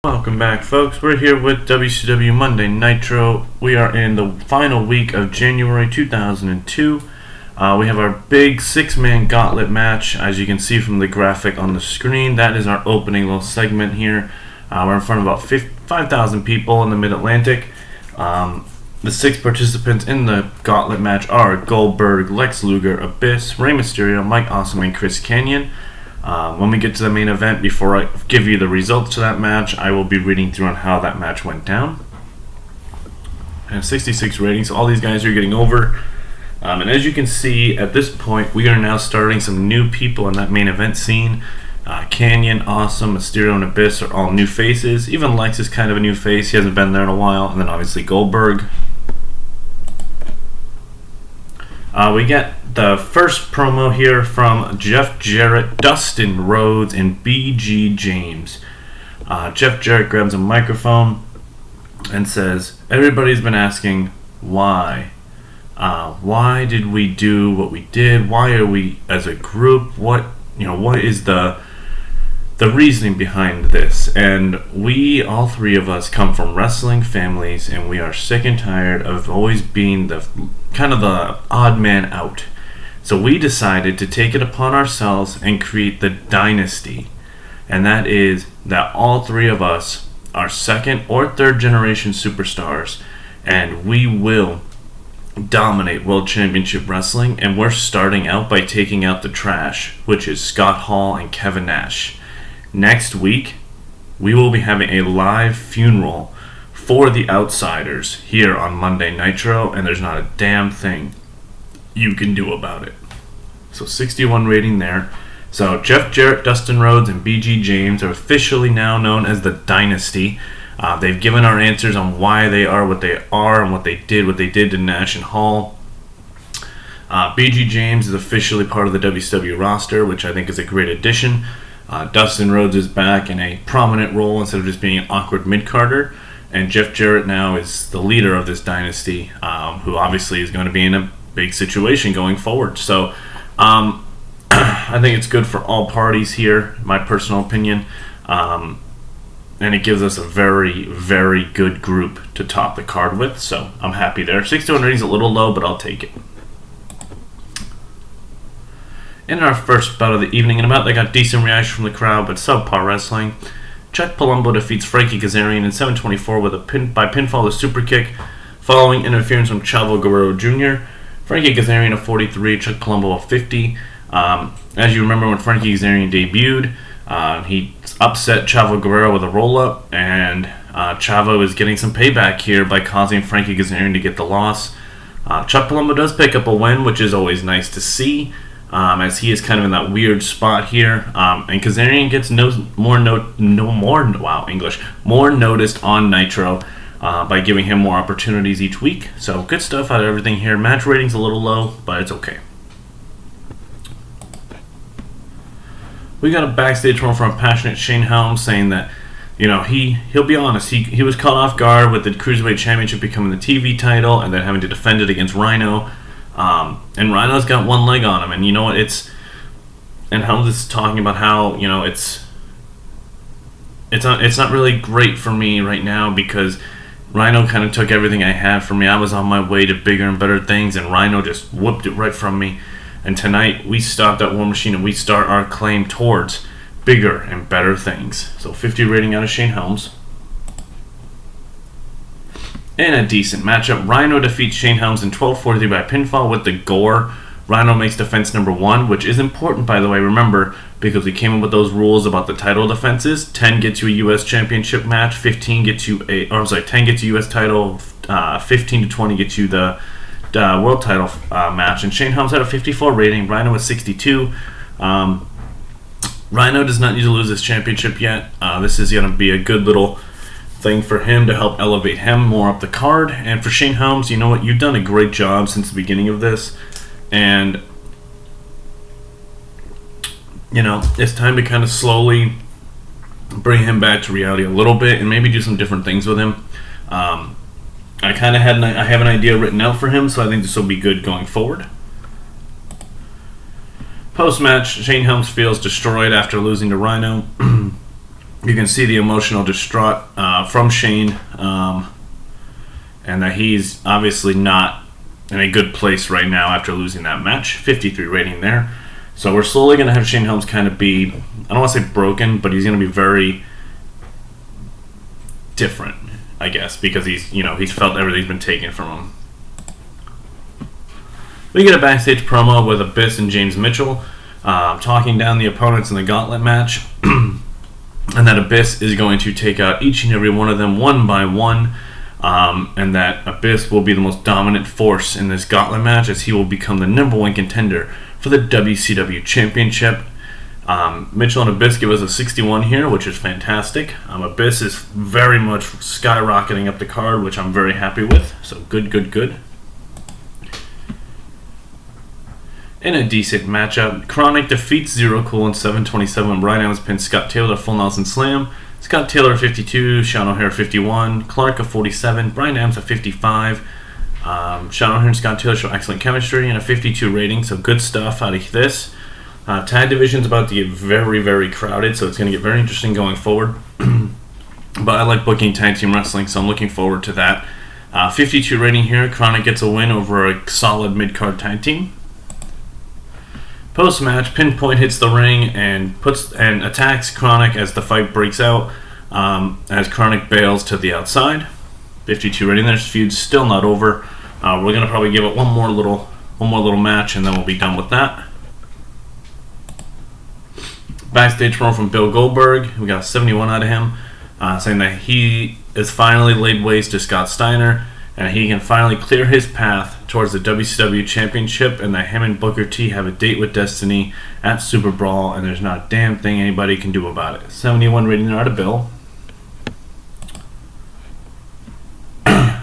Welcome back, folks. We're here with WCW Monday Nitro. We are in the final week of January 2002. We have our big six-man gauntlet match. As you can see from the graphic on the screen, that is our opening little segment here. We're in front of about 5,000 people in the Mid-Atlantic. The six participants in the gauntlet match are Goldberg, Lex Lugar, Abyss, Rey Mysterio, Mike Awesome, and Chris Kanyon. When we get to the main event, before I give you the results to that match, I will be reading through on how that match went down. And 66 ratings, so all these guys are getting over. And as you can see, at this point, we are now starting some new people in that main event scene. Kanyon, Awesome, Mysterio, and Abyss are all new faces. Even Lex is kind of a new face, he hasn't been there in a while. And then obviously Goldberg. We get the first promo here from Jeff Jarrett, Dustin Rhodes, and BG James. Jeff Jarrett grabs a microphone and says, "Everybody's been asking why. Why did we do what we did? Why are we as a group? What is the reasoning behind this?" And we, all three of us, come from wrestling families, and we are sick and tired of always being the odd man out. So we decided to take it upon ourselves and create the dynasty. And that is that all three of us are second or third generation superstars, and we will dominate World Championship Wrestling. And we're starting out by taking out the trash, which is Scott Hall and Kevin Nash. Next week, we will be having a live funeral for the Outsiders here on Monday Nitro, and there's not a damn thing you can do about it. So 61 rating there. So Jeff Jarrett, Dustin Rhodes, and BG James are officially now known as the Dynasty. They've given our answers on why they are what they are and what they did to Nash and Hall. BG James is officially part of the WCW roster, which I think is a great addition. Dustin Rhodes is back in a prominent role instead of just being an awkward mid-carder. And Jeff Jarrett now is the leader of this dynasty, who obviously is going to be in a big situation going forward. So I think it's good for all parties here, in my personal opinion. And it gives us a very, very good group to top the card with. So I'm happy there. 61 ratings is a little low, but I'll take it. In our first bout of the evening, and about they got decent reaction from the crowd, but subpar wrestling. Chuck Palumbo defeats Frankie Kazarian in 7:24 with a by pinfall with a super kick, following interference from Chavo Guerrero Jr. Frankie Kazarian a 43, Chuck Palumbo a 50. As you remember, when Frankie Kazarian debuted, he upset Chavo Guerrero with a roll-up, and Chavo is getting some payback here by causing Frankie Kazarian to get the loss. Chuck Palumbo does pick up a win, which is always nice to see. As he is kind of in that weird spot here, and Kazarian gets more noticed on Nitro by giving him more opportunities each week. So good stuff out of everything here. Match rating's a little low, but it's okay. We got a backstage promo from a passionate Shane Helms saying that, he'll be honest, he was caught off guard with the Cruiserweight Championship becoming the TV title and then having to defend it against Rhino. And Rhino's got one leg on him, and you know what? And Helms is talking about how it's not really great for me right now because Rhino kind of took everything I had from me. I was on my way to bigger and better things, and Rhino just whooped it right from me. And tonight we stopped at War Machine and we start our claim towards bigger and better things. So 50 rating out of Shane Helms. In a decent matchup, Rhino defeats Shane Helms in 12:43 by pinfall with the gore. Rhino makes defense number 1, which is important, by the way, remember, because we came up with those rules about the title defenses. 10 gets you a U.S. Championship match, 10 gets you U.S. title, 15 to 20 gets you the World title match. And Shane Helms had a 54 rating, Rhino was 62. Rhino does not need to lose this championship yet. This is going to be a good little thing for him to help elevate him more up the card. And for Shane Helms, you know what? You've done a great job since the beginning of this. And, it's time to kind of slowly bring him back to reality a little bit and maybe do some different things with him. I have an idea written out for him, so I think this will be good going forward. Post-match, Shane Helms feels destroyed after losing to Rhino. You can see the emotional distraught from Shane, and that he's obviously not in a good place right now after losing that match. 53 rating there. So we're slowly going to have Shane Helms kind of be, I don't want to say broken, but he's going to be very different, I guess, because he's felt everything's been taken from him. We get a backstage promo with Abyss and James Mitchell talking down the opponents in the Gauntlet match, and that Abyss is going to take out each and every one of them one by one, and that Abyss will be the most dominant force in this Gauntlet match, as he will become the #1 contender for the WCW Championship. Mitchell and Abyss give us a 61 here, which is fantastic. Abyss is very much skyrocketing up the card, which I'm very happy with. So good. In a decent matchup, Kronik defeats Zero Cool in 7:27 when Brian Adams pins Scott Taylor full Nelson Slam. Scott Taylor 52, Sean O'Haire 51, Clark a 47, Brian Adams a 55. Sean O'Haire and Scott Taylor show excellent chemistry and a 52 rating, so good stuff out of this. Tag division's about to get very, very crowded, so it's going to get very interesting going forward. But I like booking tag team wrestling, so I'm looking forward to that. 52 rating here. Kronik gets a win over a solid mid-card tag team. Post-match, Pinpoint hits the ring and attacks Kronik as the fight breaks out, as Kronik bails to the outside. 52 rating. There's feud's still not over. We're gonna probably give it one more little match, and then we'll be done with that. Backstage promo from Bill Goldberg. We got a 71 out of him, saying that he has finally laid waste to Scott Steiner, and he can finally clear his path towards the WCW Championship, and that him and Booker T have a date with Destiny at Super Brawl, and there's not a damn thing anybody can do about it. 71 rating there out of Bill.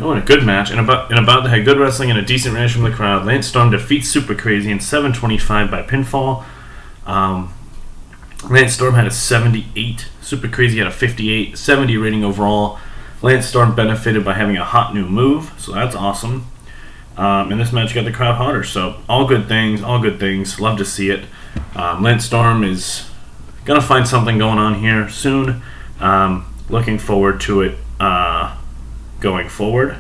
Oh, and a good match, and about to have good wrestling and a decent reaction from the crowd. Lance Storm defeats Super Crazy in 7:25 by pinfall. Lance Storm had a 78. Super Crazy had a 58. 70 rating overall. Lance Storm benefited by having a hot new move, so that's awesome. And this match got the crowd hotter, so all good things. Love to see it. Lance Storm is gonna find something going on here soon. Looking forward to it. Going forward.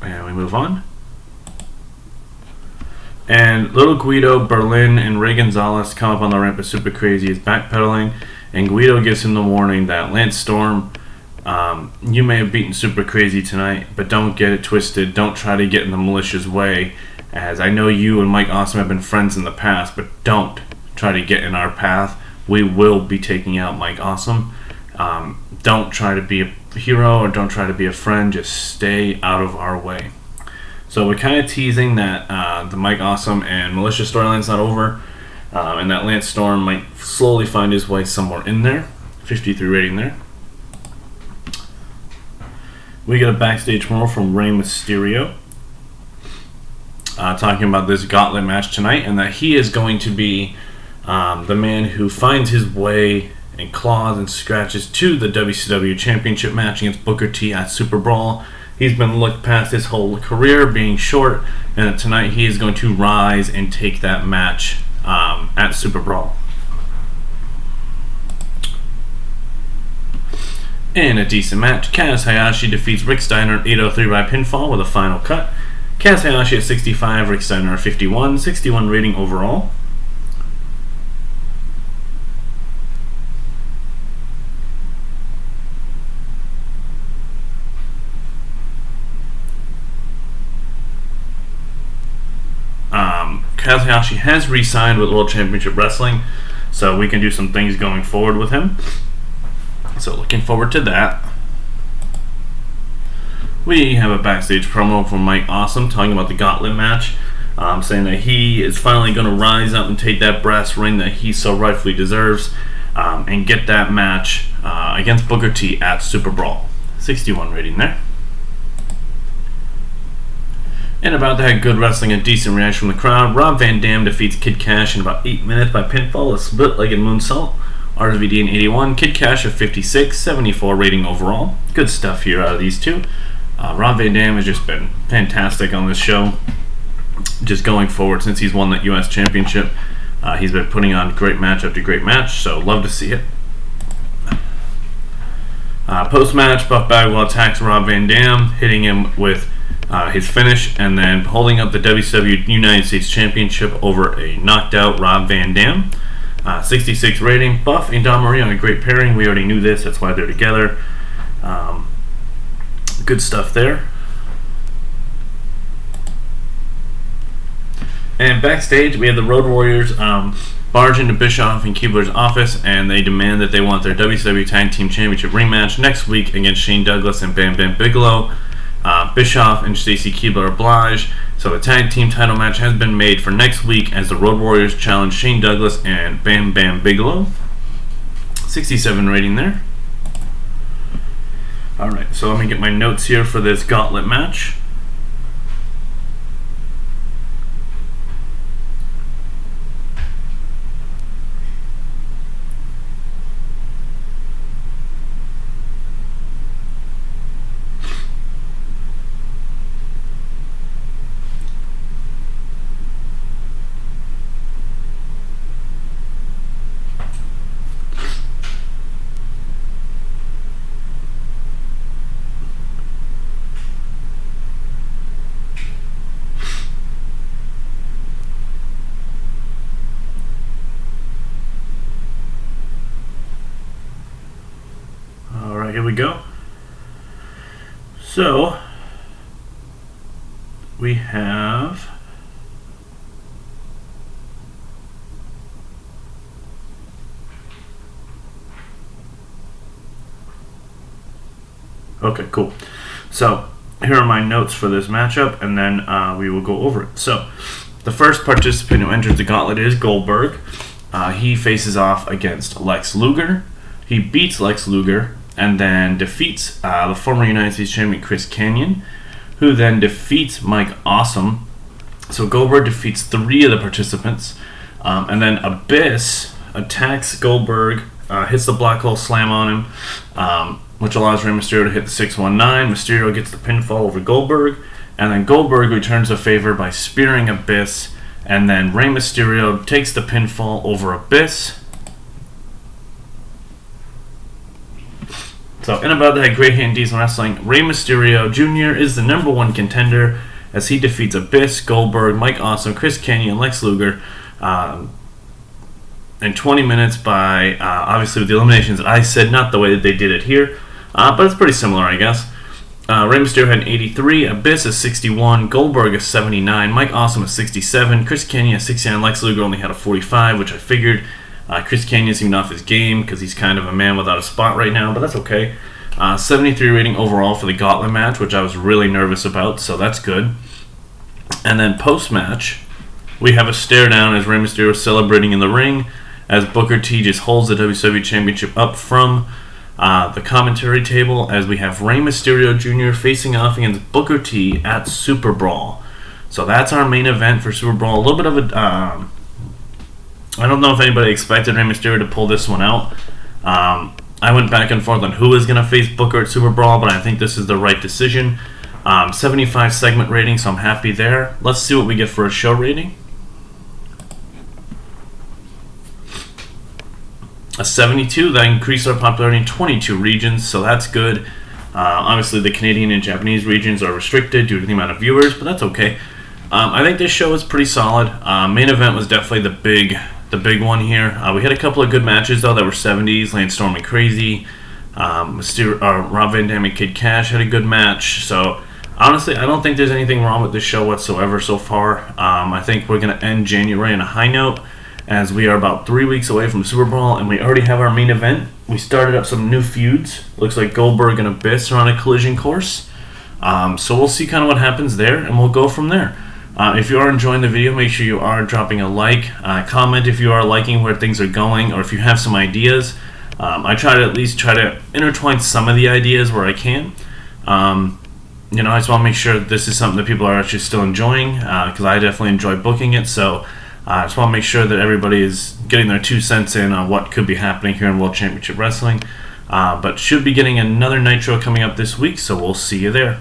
And we move on. And Little Guido, Berlin, and Ray Gonzalez come up on the ramp as Super Crazy is backpedaling, and Guido gives him the warning that Lance Storm, you may have beaten Super Crazy tonight, but don't get it twisted. Don't try to get in the malicious way, as I know you and Mike Awesome have been friends in the past, but don't try to get in our path. We will be taking out Mike Awesome. Don't try to be a hero or don't try to be a friend. Just stay out of our way. So we're kind of teasing that the Mike Awesome and Militia storyline's not over, and that Lance Storm might slowly find his way somewhere in there. 53 rating there. We get a backstage promo from Rey Mysterio talking about this Gauntlet match tonight, and that he is going to be the man who finds his way and claws and scratches to the WCW Championship match against Booker T at Super Brawl. He's been looked past his whole career being short, and tonight he is going to rise and take that match at Super Brawl. In a decent match, Kaz Hayashi defeats Rick Steiner at 8:03 by pinfall with a final cut. Kaz Hayashi at 65, Rick Steiner at 51, 61 rating overall. Kaz Hayashi has re-signed with World Championship Wrestling, so we can do some things going forward with him. So looking forward to that. We have a backstage promo from Mike Awesome talking about the Gauntlet match, saying that he is finally going to rise up and take that brass ring that he so rightfully deserves, and get that match against Booker T at Super Brawl. 61 rating there. And about to have good wrestling and decent reaction from the crowd, Rob Van Dam defeats Kid Kash in about 8 minutes by pinfall, a split-legged moonsault. RSVD in 81, Kid Kash at 56, 74 rating overall. Good stuff here out of these two. Rob Van Dam has just been fantastic on this show, just going forward since he's won that U.S. Championship. He's been putting on great match after great match, so love to see it. Post-match, Buff Bagwell attacks Rob Van Dam, hitting him with his finish, and then holding up the WCW United States Championship over a knocked-out Rob Van Dam. 66 rating. Buff and Don Marie on a great pairing. We already knew this, that's why they're together. Good stuff there. And backstage, we had the Road Warriors barge into Bischoff and Keibler's office, and they demand that they want their WCW Tag Team Championship rematch next week against Shane Douglas and Bam Bam Bigelow. Bischoff and Stacy Keibler oblige, so the tag team title match has been made for next week as the Road Warriors challenge Shane Douglas and Bam Bam Bigelow. 67 rating there. Alright, so let me get my notes here for this Gauntlet match. Here we go. So we have okay, cool. So here are my notes for this matchup, and then we will go over it. So the first participant who enters the Gauntlet is Goldberg. He faces off against Lex Luger. He beats Lex Luger and then defeats the former United States Champion Chris Kanyon, who then defeats Mike Awesome. So Goldberg defeats 3 of the participants, and then Abyss attacks Goldberg, hits the Black Hole Slam on him, which allows Rey Mysterio to hit the 619. Mysterio gets the pinfall over Goldberg, and then Goldberg returns the favor by spearing Abyss, and then Rey Mysterio takes the pinfall over Abyss. So, in about that, Great Hand Diesel Wrestling, Rey Mysterio Jr. is the #1 contender as he defeats Abyss, Goldberg, Mike Awesome, Chris Kanyon, and Lex Luger in 20 minutes by, obviously with the eliminations that I said, not the way that they did it here, but it's pretty similar, I guess. Rey Mysterio had an 83, Abyss is 61, Goldberg is 79, Mike Awesome is 67, Chris Kanyon is 69, Lex Luger only had a 45, which I figured. Chris Kanyon seemed off his game because he's kind of a man without a spot right now, but that's okay. 73 rating overall for the Gauntlet match, which I was really nervous about, so that's good. And then post-match, we have a stare down as Rey Mysterio is celebrating in the ring as Booker T just holds the WCW Championship up from the commentary table as we have Rey Mysterio Jr. facing off against Booker T at Super Brawl. So that's our main event for Super Brawl. A little bit of a... I don't know if anybody expected Rey Mysterio to pull this one out. I went back and forth on who is going to face Booker at Super Brawl, but I think this is the right decision. 75 segment rating, so I'm happy there. Let's see what we get for a show rating. A 72, that increased our popularity in 22 regions, so that's good. Obviously, the Canadian and Japanese regions are restricted due to the amount of viewers, but that's okay. I think this show is pretty solid. Main event was definitely the big one here. We had a couple of good matches, though, that were 70s. Lance Storm and Crazy. Rob Van Dam and Kid Kash had a good match. So, honestly, I don't think there's anything wrong with this show whatsoever so far. I think we're going to end January on a high note, as we are about 3 weeks away from Super Bowl, and we already have our main event. We started up some new feuds. Looks like Goldberg and Abyss are on a collision course. So we'll see kind of what happens there, and we'll go from there. If you are enjoying the video, make sure you are dropping a like. Comment if you are liking where things are going, or if you have some ideas. I try to at least try to intertwine some of the ideas where I can. I just want to make sure that this is something that people are actually still enjoying, because I definitely enjoy booking it. So I just want to make sure that everybody is getting their 2 cents in on what could be happening here in World Championship Wrestling. But should be getting another Nitro coming up this week, so we'll see you there.